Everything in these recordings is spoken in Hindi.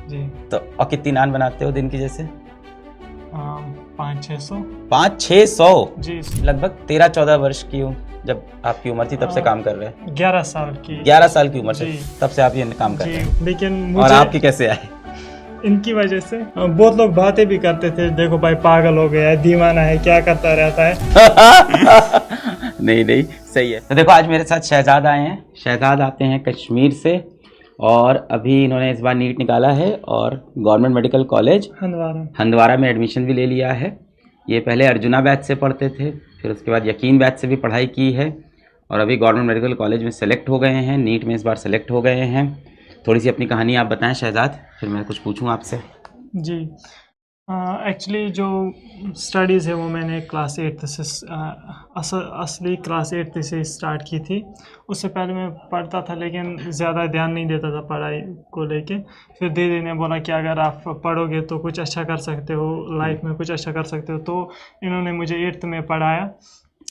जी। तो और कितनी नान बनाते हो दिन की जैसे? 500-600। 500-600? जी। लगभग 13-14 वर्ष की हूँ जब आपकी उम्र थी तब से काम कर रहे हैं? 11 साल की। 11 साल की उम्र से जी। तब से आप ये काम कर रहे हैं? लेकिन और मुझे आपकी कैसे आए? इनकी वजह से बहुत लोग बातें भी करते थे, देखो भाई पागल हो गया है, दीवाना है, क्या करता रहता है। नहीं नहीं, सही है। तो देखो आज मेरे साथ शहजाद आए हैं। शहजाद आते हैं कश्मीर से और अभी इन्होंने इस बार नीट निकाला है और गवर्नमेंट मेडिकल कॉलेज हंदवारा में एडमिशन भी ले लिया है। ये पहले अर्जुना बैच से पढ़ते थे, फिर उसके बाद यकीन बैच से भी पढ़ाई की है और अभी गवर्नमेंट मेडिकल कॉलेज में सेलेक्ट हो गए हैं। नीट में इस बार सेलेक्ट हो गए हैं। थोड़ी सी अपनी कहानी आप बताएं शहजाद, फिर मैं कुछ पूछूं आपसे। जी। एक्चुअली जो स्टडीज़ है वो मैंने क्लास 8 से असली क्लास 8 से स्टार्ट की थी। उससे पहले मैं पढ़ता था लेकिन ज़्यादा ध्यान नहीं देता था पढ़ाई को लेके। फिर दीदी ने बोला कि अगर आप पढ़ोगे तो कुछ अच्छा कर सकते हो, लाइफ में कुछ अच्छा कर सकते हो, तो इन्होंने मुझे 8th में पढ़ाया।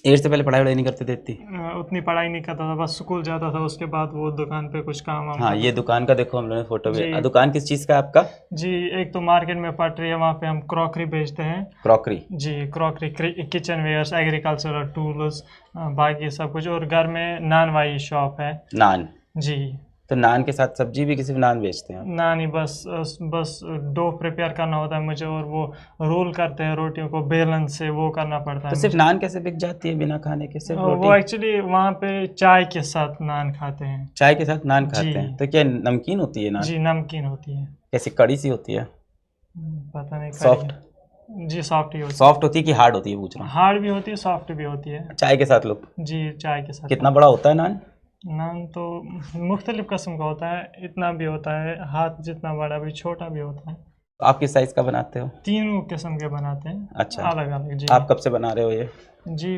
8 से पहले पढ़ाई वढ़ाई नहीं करते थे इतनी? उतनी पढ़ाई नहीं करता था, बस स्कूल जाता था, उसके बाद वो दुकान पे कुछ काम वाम। हाँ, ये दुकान का देखो हम लोगों ने फोटो भी। जी। दुकान किस चीज़ का है आपका? जी, एक तो मार्केट में पड़ रही है, वहाँ पे हम क्रॉकरी बेचते हैं। क्रॉकरी? जी, crockery, kitchen wares, agricultural tools, बाकी सब कुछ। और घर में नान वाली शॉप है। नान? जी। तो नान के साथ सब्जी भी किसी नान बेचते हैं? नान ही, बस डो प्रिपेयर करना होता है मुझे और वो रोल करते हैं रोटियों को बेलन से, वो करना पड़ता है। तो सिर्फ नान कैसे बिक जाती है बिना खाने के? सिर्फ रोटी? वो एक्चुअली वहाँ पे चाय के साथ नान खाते हैं। चाय के साथ नान खाते जी। हैं? तो क्या नमकीन होती है नान? जी, नमकीन होती है। कैसी, कड़ी सी होती है? पता नहीं। सॉफ्ट? जी, सॉफ्ट ही होती है। सॉफ्ट होती है कि हार्ड होती है पूछ रहा हूँ? हार्ड भी होती है, सॉफ्ट भी होती है। चाय के साथ लोग? जी, चाय के साथ। कितना बड़ा होता है नान? नान तो मुख्तलिफ किस्म का होता है, इतना भी होता है, हाथ जितना बड़ा भी, छोटा भी होता है। तो आप किस साइज का बनाते हो? 3 किस्म के बनाते हैं। अच्छा, अलग अलग। जी। आप कब से बना रहे हो ये? जी,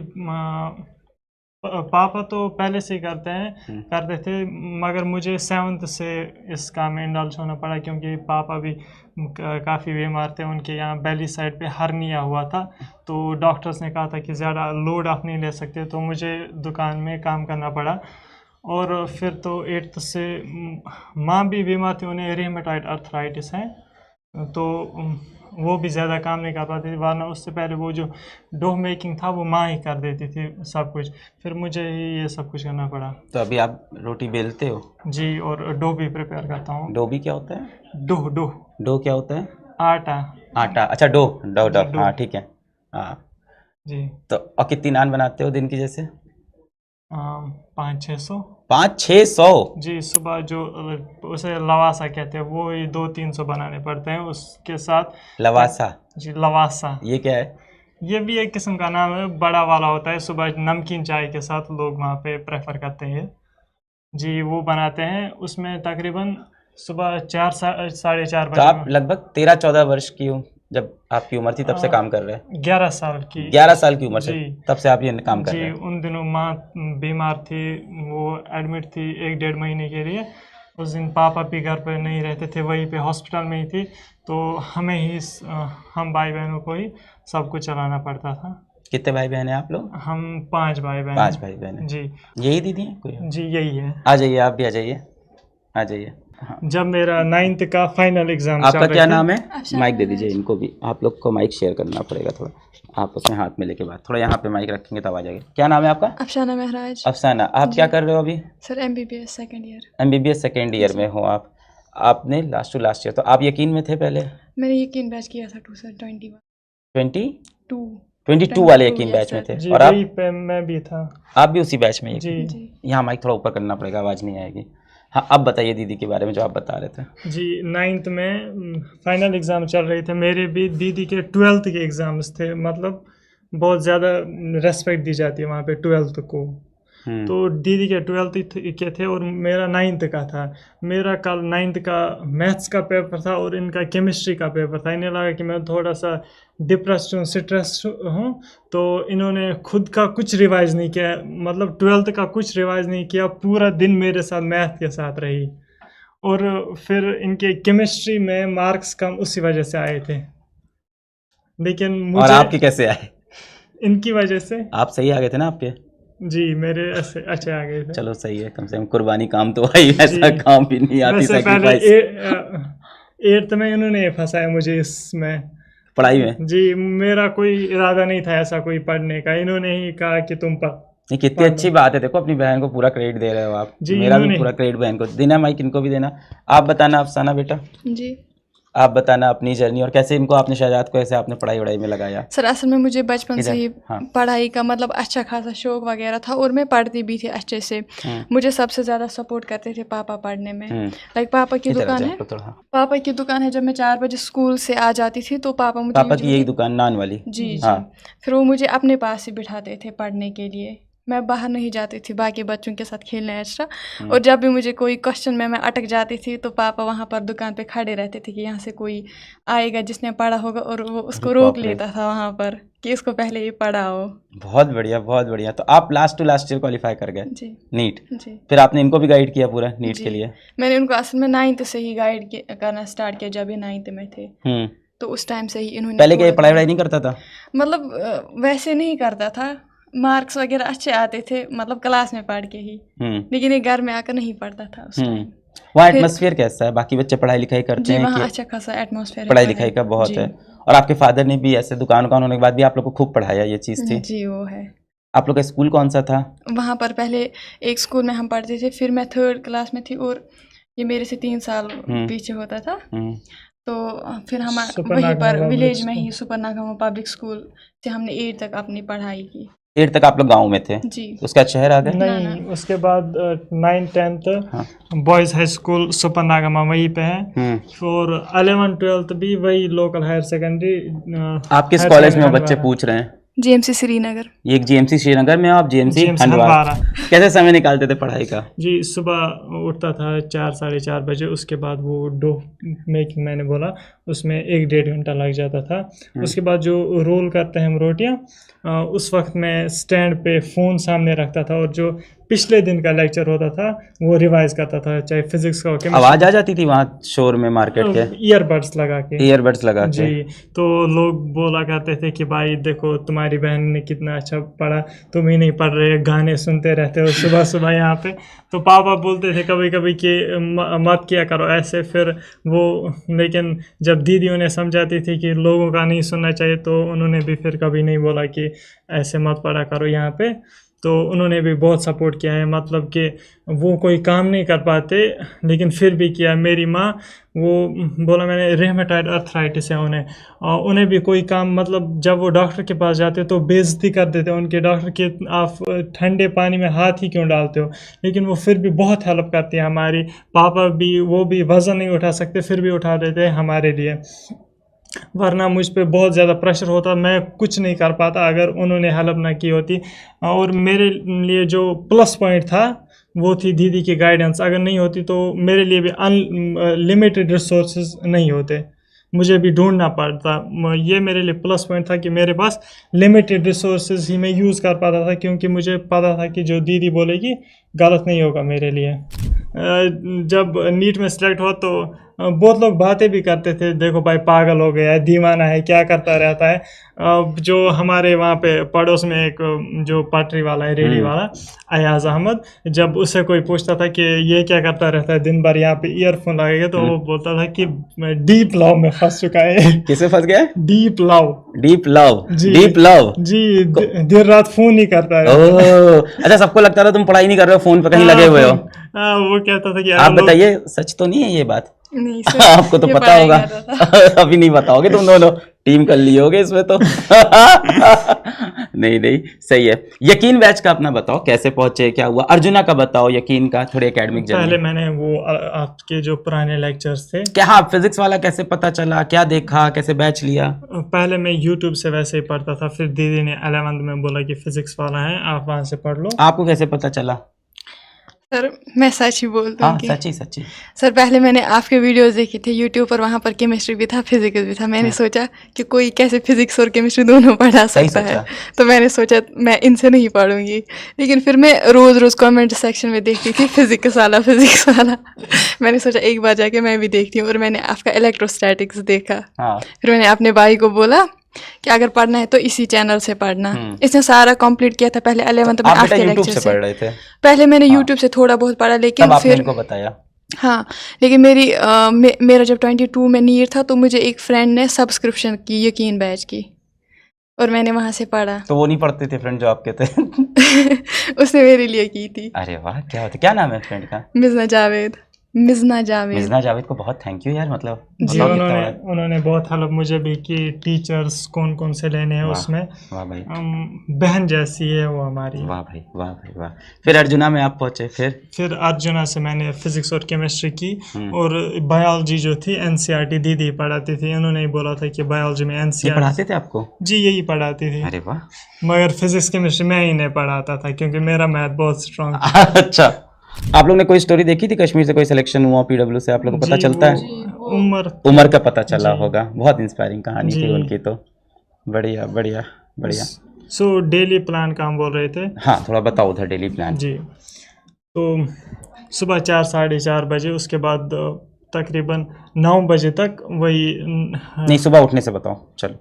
पापा तो पहले से ही करते थे, मगर मुझे 7th से इस काम में इंडल्ज होना पड़ा क्योंकि पापा भी काफ़ी बीमार थे। उनके यहाँ बेली साइड पे हर्निया हुआ था, तो डॉक्टर्स ने कहा था कि ज़्यादा लोड आप नहीं ले सकते, तो मुझे दुकान में काम करना पड़ा। और फिर तो 8th से माँ भी बीमार थी, उन्हें रिहेमेटॉइड अर्थराइटिस है, तो वो भी ज़्यादा काम नहीं कर पाती थी, वरना उससे पहले वो जो डो मेकिंग था वो माँ ही कर देती थी सब कुछ, फिर मुझे ही ये सब कुछ करना पड़ा। तो अभी आप रोटी बेलते हो? जी, और डो भी प्रिपेयर करता हूँ। डो भी क्या होता है? डो क्या होता है? आटा। अच्छा, डो। हाँ ठीक है। हाँ जी। तो और कितनी नान बनाते हो दिन की जैसे? 500-600। 500-600? जी, सुबह जो उसे लवासा कहते हैं, वो ही 200-300 बनाने पड़ते हैं उसके साथ। लवासा? जी, लवासा। ये क्या है? ये भी एक किस्म का नाम है, बड़ा वाला होता है, सुबह नमकीन चाय के साथ लोग वहाँ पे प्रेफर करते हैं। जी, वो बनाते हैं, उसमें तकरीबन सुबह 4-4:30 तो बजे। आप लगभग 13-14 वर्ष की हूँ जब आपकी उम्र थी तब से काम कर रहे हैं? 11 साल की। 11 साल की उम्र से जी। तब से आप ये काम कर रहे जी, हैं? उन दिनों माँ बीमार थी, वो एडमिट थी 1-1.5 महीने के लिए। उस दिन पापा भी घर पर नहीं रहते थे, वहीं पे हॉस्पिटल में ही थी, तो हमें ही, हम भाई बहनों को ही सब कुछ चलाना पड़ता था। कितने भाई बहन हैं आप लोग? हम 5 भाई बहन। 5 भाई बहन हैं। जी। यही दीदी हैं कोई? जी, यही है। आ जाइए, आप भी आ जाइए, आ जाइए। हाँ। जब मेरा 9th का फाइनल एग्जाम, आपका क्या नाम है? माइक दे दीजिए इनको भी, आप लोग को माइक शेयर करना पड़ेगा थोड़ा, आप उसमें हाथ में लेके बात, थोड़ा यहाँ पे माइक रखेंगे तब आ जाएगा। क्या नाम है आपका? अफसाना महराज। अफसाना, आप क्या कर रहे हो अभी? Sir MBBS second year. MBBS second year में हो आप? आपने लास्ट ईयर, तो आप यकीन में थे पहले? मैंने यकीन बैच किया था 22 वाले यकीन बैच में थे? जी, और आप? वही पे मैं भी था। आप भी उसी बैच में? जी। यहाँ माइक थोड़ा ऊपर करना पड़ेगा, आवाज़ नहीं आएगी। हाँ, अब बताइए दीदी के बारे में जो आप बता रहे थे। जी, 9th में फाइनल एग्ज़ाम चल रहे थे, मेरे भी दीदी के 12th के एग्ज़ाम्स थे, मतलब बहुत ज़्यादा रेस्पेक्ट दी जाती है वहाँ पे 12th को। तो दीदी के 12th के थे और मेरा 9th का था। मेरा कल 9th का मैथ्स का पेपर था और इनका केमिस्ट्री का पेपर था। इन्हें लगा कि मैं थोड़ा सा डिप्रेस्ड हूँ, स्ट्रेस्ड हूँ, तो इन्होंने खुद का कुछ रिवाइज़ नहीं किया, मतलब 12th का कुछ रिवाइज़ नहीं किया, पूरा दिन मेरे साथ मैथ के साथ रही। और फिर इनके केमिस्ट्री में मार्क्स कम उसी वजह से आए थे, लेकिन मुझे। और आपके कैसे आए? इनकी वजह से। आप सही आ गए थे ना आपके? जी, मेरे ऐसे अच्छे आ गए थे। चलो सही है, कम से कम कुर्बानी काम तो आई, ऐसा काम भी नहीं आती। वैसे पहले 8th में इन्होंने फंसाया मुझे इसमें, पढ़ाई में। जी मेरा कोई इरादा नहीं था ऐसा कोई पढ़ने का, इन्होंने ही कहा कि तुम पढ़। ये कितनी अच्छी बात है, देखो अपनी बहन को पूरा क्रेडिट दे रहे हो आप। मेरा भी पूरा क्रेडिट बहन को देना, माइक इनको भी देना। आप बताना अफसाना बेटा, जी आप बताना अपनी जर्नी और कैसे इनको आपने शहजाद को ऐसे आपने पढ़ाई वढ़ाई में लगाया। सर असल में मुझे बचपन से ही हाँ। पढ़ाई का मतलब अच्छा खासा शौक वगैरह था और मैं पढ़ती भी थी अच्छे से। मुझे सबसे ज़्यादा सपोर्ट करते थे पापा पढ़ने में। लाइक पापा की दुकान है, पापा की दुकान है। जब मैं 4 बजे स्कूल से आ जाती थी तो पापा मुझे, पापा की यही दुकान नान वाली। जी जी, फिर वो मुझे अपने पास ही बिठाते थे पढ़ने के लिए। मैं बाहर नहीं जाती थी बाकी बच्चों के साथ खेलने एक्स्ट्रा। और जब भी मुझे कोई क्वेश्चन में मैं अटक जाती थी तो पापा वहाँ पर दुकान पे खड़े रहते थे कि यहाँ से कोई आएगा जिसने पढ़ा होगा, और वो उसको रोक लेता था वहाँ पर कि इसको पहले ये पढ़ाओ। बहुत बढ़िया, बहुत बढ़िया। तो आप लास्ट ईयर क्वालिफाई कर गए जी नीट। जी, फिर आपने इनको भी गाइड किया पूरा नीट के लिए? मैंने उनको असल में 9th से ही गाइड करना स्टार्ट किया। जब ये 9th में थे तो उस टाइम से ही इन्होंने। पहले क्या पढ़ाई वढ़ाई नहीं करता था? मतलब वैसे नहीं करता था, मार्क्स वगैरह अच्छे आते थे मतलब क्लास में पढ़ के ही, लेकिन ये घर में आकर नहीं पढ़ता था उस टाइम। वहाँ एटमॉस्फेयर कैसा है? बाकी बच्चे पढ़ाई लिखाई करते हैं? वहाँ अच्छा खासा एटमॉस्फेयर पढ़ाई लिखाई का बहुत है। और आपके फादर ने भी ऐसे दुकान होने के बाद भी आप लोग को खूब पढ़ाया, ये चीज़ थी? जी वो है। आप लोग का स्कूल कौन सा था? वहाँ पर पहले एक स्कूल में हम पढ़ते थे, फिर मैं 3rd क्लास में थी और ये मेरे से 3 साल पीछे होता था। तो फिर हम वहीं पर विलेज में ही सुपरनागामा पब्लिक स्कूल से हमने 8 तक अपनी पढ़ाई की। 8 तक आप लोग गांव में थे? जी। उसका शहर आ गए? नहीं, उसके बाद 9th 10th boys high school सुपरनागामा वहीं पे है, और 11th 12th भी वही लोकल हायर सेकेंडरी। आप किस कॉलेज में बच्चे पूछ रहे हैं? GMC श्रीनगर। ये GMC श्रीनगर में, आप GMC हंदवारा। कैसे समय निकालते थे पढ़ाई का? जी सुबह उठता था 4 साढ़े 4 बजे, उसके बाद वो डो मेकिंग मैंने बोला उसमें 1-1.5 घंटा लग जाता था। उसके बाद जो रोल करते हैं हम रोटियाँ, उस वक्त मैं स्टैंड पे फ़ोन सामने रखता था और जो पिछले दिन का लेक्चर होता था वो रिवाइज करता था, चाहे फिजिक्स का हो। आवाज़ आ जाती थी वहाँ शोर में मार्केट के? ईयरबड्स लगा के जी। तो लोग बोला करते थे कि भाई देखो तुम्हारी बहन ने कितना अच्छा पढ़ा, तुम ही नहीं पढ़ रहे, गाने सुनते रहते हो सुबह सुबह यहाँ पे। तो पापा बोलते थे कभी कभी कि मत किया करो ऐसे, फिर वो, लेकिन जब दीदी उन्हें समझाती थी कि लोगों का नहीं सुनना चाहिए तो उन्होंने भी फिर कभी नहीं बोला कि ऐसे मत पढ़ा करो यहाँ पे। तो उन्होंने भी बहुत सपोर्ट किया है, मतलब कि वो कोई काम नहीं कर पाते लेकिन फिर भी किया। मेरी माँ, वो बोला मैंने रेमेटॉइड अर्थराइटिस है उन्हें, और उन्हें भी कोई काम, मतलब जब वो डॉक्टर के पास जाते तो बेइज्जती कर देते उनके डॉक्टर के, आप ठंडे पानी में हाथ ही क्यों डालते हो, लेकिन वो फिर भी बहुत हेल्प करती है हमारी। पापा भी, वो भी वज़न नहीं उठा सकते फिर भी उठा देते हैं हमारे लिए, वरना मुझ पे बहुत ज़्यादा प्रेशर होता, मैं कुछ नहीं कर पाता अगर उन्होंने हेल्प ना की होती। और मेरे लिए जो प्लस पॉइंट था वो थी दीदी की गाइडेंस, अगर नहीं होती तो मेरे लिए भी अनलिमिटेड रिसोर्सेज नहीं होते, मुझे भी ढूंढना पड़ता। ये मेरे लिए प्लस पॉइंट था कि मेरे पास लिमिटेड रिसोर्सेज ही मैं यूज़ कर पाता था, क्योंकि मुझे पता था कि जो दीदी बोलेगी गलत नहीं होगा मेरे लिए। जब नीट में सिलेक्ट हुआ तो बहुत लोग बातें भी करते थे, देखो भाई पागल हो गया है, दीवाना है, क्या करता रहता है। जो हमारे वहाँ पे पड़ोस में एक जो पटरी वाला है, रेडी वाला, अयाज अहमद, जब उससे कोई पूछता था कि ये क्या करता रहता है दिन भर यहाँ पे ईयरफोन लगेगा, तो वो बोलता था कि डीप लव में फंस चुका है। किसे फंस गया? डीप लव जी, देर रात फोन ही करता है। अच्छा, सबको लगता था तुम पढ़ाई नहीं कर रहे हो, फोन पे कहीं लगे हुए हो। वो कहता था कि आप बताइए, सच तो नहीं है ये बात? नहीं आपको तो पता होगा। अभी नहीं बताओगे, तुम दोनों टीम कर लिए होगे इसमें तो। नहीं सही है। यकीन बैच का अपना बताओ, कैसे पहुंचे, क्या हुआ? अर्जुना का बताओ, यकीन का थोड़ी एकेडमिक जर्नी। पहले मैंने वो आपके जो पुराने लेक्चर्स थे, क्या हाँ फिजिक्स वाला कैसे पता चला, क्या देखा, कैसे बैच लिया? पहले मैं यूट्यूब से वैसे ही पढ़ता था, फिर दीदी ने 11th में बोला कि फिजिक्स वाला है, आप वहाँ से पढ़ लो। आपको कैसे पता चला? सर मैं सच ही बोल दूँ कि सच्ची सर, पहले मैंने आपके वीडियोस देखे थे यूट्यूब पर, वहाँ पर केमिस्ट्री भी था, फिजिक्स भी था। मैंने सोचा कि कोई कैसे फिजिक्स और केमिस्ट्री दोनों पढ़ा सकता है, तो मैंने सोचा मैं इनसे नहीं पढ़ूंगी। लेकिन फिर मैं रोज़ कमेंट सेक्शन में देखती थी फिजिक्स वाला। मैंने सोचा एक बार जाके मैं भी देखती हूँ, और मैंने आपका इलेक्ट्रोस्टैटिक्स देखा। फिर मैंने अपने भाई को बोला कि अगर पढ़ना है तो इसी चैनल से पढ़ना। इसने सारा कंप्लीट किया था पहले 11th में आपके लेक्चर से। पहले मैंने यूट्यूब से थोड़ा बहुत पढ़ा, लेकिन फिर को बताया हाँ, लेकिन मेरा जब 22 में नीट था तो मुझे एक फ्रेंड ने सब्सक्रिप्शन की यकीन बैच की और मैंने वहाँ से पढ़ा। तो वो नहीं पढ़ते थे फ्रेंड जो आपके थे? उसने मेरे लिए की थी। अरे वाह, क्या नाम है फ्रेंड का? मिज़ना जावेद। मिज़ना जावेद को बहुत थैंक यू यार, मतलब जी उन्होंने बहुत हेल्प मुझे भी की, टीचर्स कौन कौन से लेने हैं उसमें। वाह भाई, बहन जैसी है वो हमारी। वाह भाई, वाह भाई, वाह। फिर अर्जुना में आप पहुंचे? फिर अर्जुना से मैंने फिजिक्स और केमिस्ट्री की, और बायोलॉजी जो थी एनसीईआरटी दीदी पढ़ाती थी, उन्होंने ही बोला था कि बायोलॉजी में एनसीईआरटी पढ़ाते थे आपको? जी यही पढ़ाती थी। अरे वाह। मगर फिजिक्स केमिस्ट्री मैं ही नहीं पढ़ाता था क्योंकि मेरा मैथ बहुत स्ट्रांग था। अच्छा, आप लोग ने कोई स्टोरी देखी थी कश्मीर से कोई सिलेक्शन हुआ पीडब्ल्यू से? आप लोग को पता चलता है? उमर का पता चला होगा, बहुत इंस्पायरिंग कहानी थी उनकी तो। बढ़िया बढ़िया बढ़िया। सो डेली प्लान का हम बोल रहे थे। हाँ, थोड़ा बताओ उधर डेली प्लान। जी, तो सुबह 4 साढ़े 4 बजे, उसके बाद तकरीबन 9 बजे तक वही नहीं, सुबह उठने से बताओ चलो।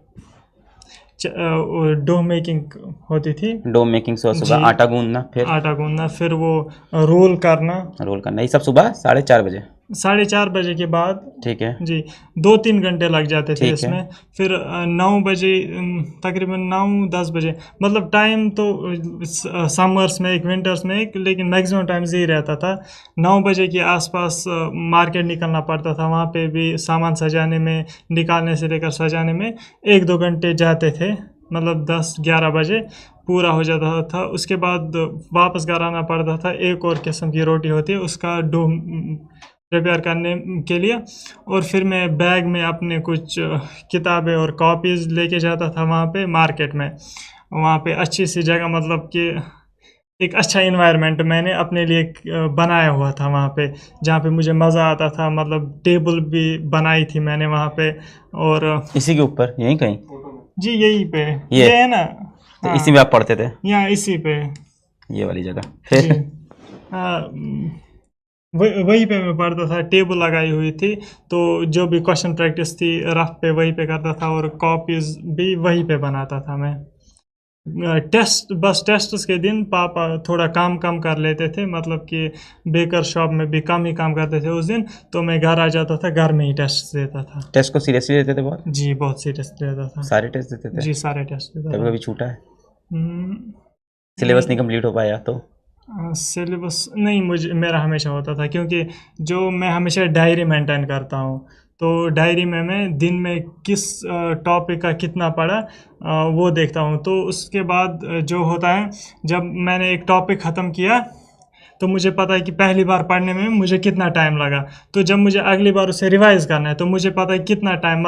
डो मेकिंग होती थी। डो मेकिंग सुबह आटा गूंदना, फिर वो रोल करना, ये सब सुबह 4:30 बजे। 4:30 बजे के बाद, ठीक है जी, 2-3 घंटे लग जाते थे इसमें। फिर 9 बजे, तकरीबन 9-10 बजे, मतलब टाइम तो समर्स में एक, विंटर्स में एक, लेकिन मैक्सिमम टाइम यही रहता था। 9 बजे के आसपास मार्केट निकलना पड़ता था, वहाँ पे भी सामान सजाने में, निकालने से लेकर सजाने में 1-2 घंटे जाते थे। मतलब 10-11 बजे पूरा हो जाता था। उसके बाद वापस घर आना पड़ता था। एक और किस्म की रोटी होती है, उसका डो प्रिपेयर करने के लिए, और फिर मैं बैग में अपने कुछ किताबें और कॉपीज़ लेके जाता था वहाँ पे मार्केट में। वहाँ पे अच्छी सी जगह, मतलब कि एक अच्छा इन्वायरमेंट मैंने अपने लिए बनाया हुआ था वहाँ पे, जहाँ पे मुझे मज़ा आता था। मतलब टेबल भी बनाई थी मैंने वहाँ पे, और इसी के ऊपर यहीं कहीं? जी यहीं पे, ये है ना। तो इसी में आप पढ़ते थे? यहाँ इसी पे, ये वाली जगह। फिर वहीं पे मैं पढ़ता था। टेबल लगाई हुई थी, तो जो भी क्वेश्चन प्रैक्टिस थी रफ पे वहीं पे करता था, और कॉपीज भी वहीं पे बनाता था मैं। टेस्ट के दिन पापा थोड़ा काम कम कर लेते थे, मतलब कि बेकर शॉप में भी कम ही काम करते थे उस दिन, तो मैं घर आ जाता था, घर में ही टेस्ट देता था। टेस्ट को सीरियसली लेते थे बहुत? जी बहुत सीरियस लेता था। सारे टेस्ट देते थे? जी सारे टेस्ट देता था। कभी छूटा है? सिलेबस नहीं कंप्लीट हो पाया तो? सिलेबस नहीं, मेरा हमेशा होता था, क्योंकि जो मैं हमेशा डायरी मेंटेन करता हूँ, तो डायरी में मैं दिन में किस टॉपिक का कितना पढ़ा वो देखता हूँ। तो उसके बाद जो होता है, जब मैंने एक टॉपिक ख़त्म किया तो मुझे पता है कि पहली बार पढ़ने में मुझे कितना टाइम लगा। तो जब मुझे अगली बार उसे रिवाइज करना है तो मुझे पता है कितना time,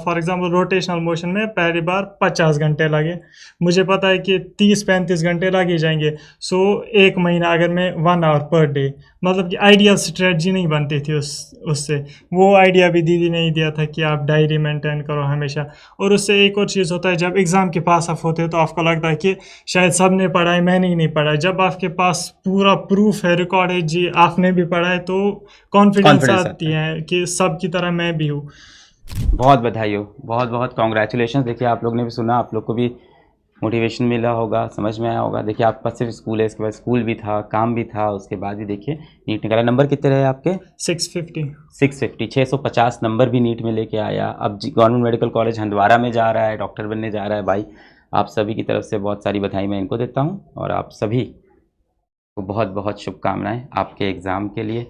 for example rotational motion में पहली बार 50 घंटे लगे, मुझे पता है कि 30-35 घंटे लग ही जाएंगे। सो 1 महीना अगर मैं 1 आवर पर डे, मतलब कि आइडियल स्ट्रेटजी नहीं बनती थी उससे। वो आइडिया भी दीदी ने ही दिया था कि आप डायरी मेंटेन करो हमेशा। और उससे एक और चीज़ होता है, जब एग्ज़ाम के पास आप होते हो तो आपको लगता है कि शायद सब ने पढ़ा है, मैंने ही नहीं पढ़ा है। जब आपके पास पूरा प्रूफ है, रिकॉर्ड है, जी आपने भी पढ़ा है, तो कॉन्फिडेंस आती है कि सब की तरह मैं भी हूँ। बहुत बधाई हो, बहुत बहुत कॉन्ग्रेचुलेशन। देखिए आप लोग ने भी सुना, आप लोग को भी मोटिवेशन मिला होगा, समझ में आया होगा। देखिए आपके पास सिर्फ स्कूल है, इसके बाद स्कूल भी था, काम भी था, उसके बाद भी देखिए नीट निकाला। नंबर कितने रहे आपके? 650 नंबर भी नीट में लेके आया। अब गवर्नमेंट मेडिकल कॉलेज हंदवारा में जा रहा है, डॉक्टर बनने जा रहा है भाई। आप सभी की तरफ से बहुत सारी बधाई मैं इनको देता हूँ, और आप सभी को बहुत बहुत शुभकामनाएं आपके एग्ज़ाम के लिए।